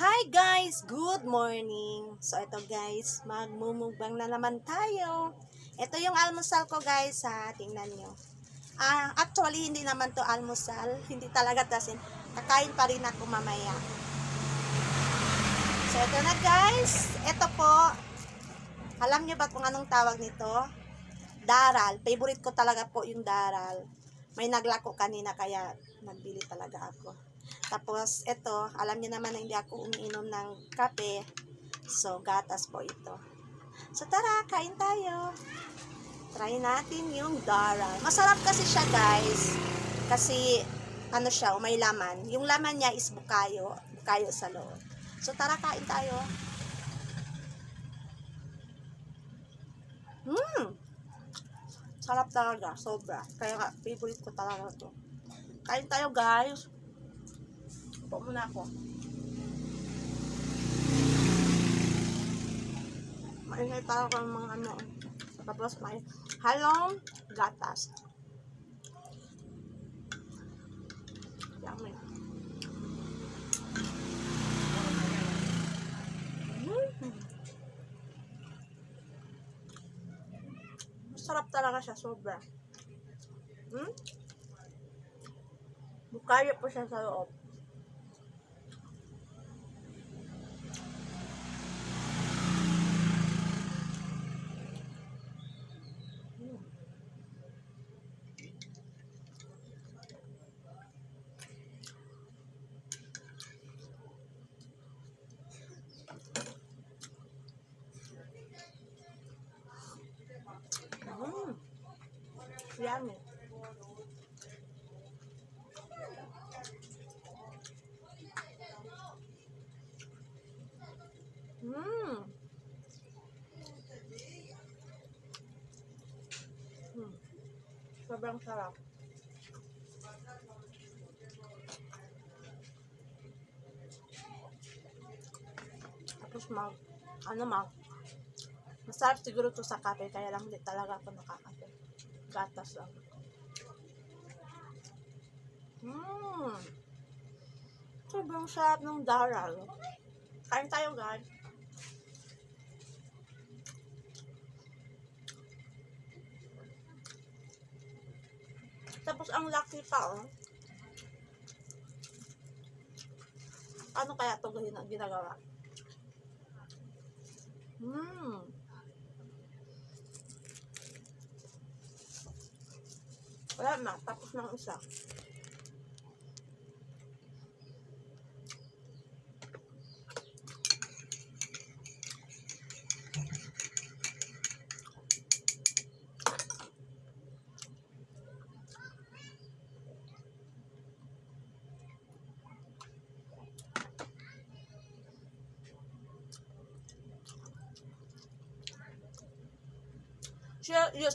Hi guys! Good morning! So ito guys, magmumukbang na naman tayo. Ito yung almusal ko guys ha, tingnan nyo. Actually hindi naman to almusal, hindi talaga tasin. Kakain pa rin ako mamaya. So ito na guys, ito po. Alam nyo ba kung anong tawag nito? Daral. Favorite ko talaga po yung daral. May naglako kanina kaya nagbili talaga ako. Tapos, ito, alam niyo naman na hindi ako umiinom ng kape. So, gatas po ito. So, tara, kain tayo. Try natin yung daral. Masarap kasi siya, guys. Kasi, ano siya, may laman. Yung laman niya is bukayo. Bukayo sa loob. So, tara, kain tayo. Sarap talaga, sobra. Kaya, favorite ko talaga to. Kain tayo, guys. Upo muna ako. Maingay tayo ng mga ano. Tapos may halong gatas. Yummy. Masarap talaga siya, sobra. Bukayo po siya sa loob. Yummy. Sobrang sarap. Tapos masarap siguro to sa kape, kaya lang hindi talaga ako nakakape. Gatas lang. Sobrang sarap ng daral. Kain tayo, guys. Tapos ang laki pa, oh. Ano kaya ito ginagawa? Wala na, tapos ng isa.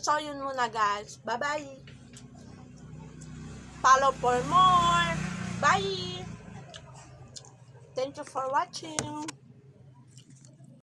So, yun muna guys. Bye-bye. Follow for more. Bye. Thank you for watching.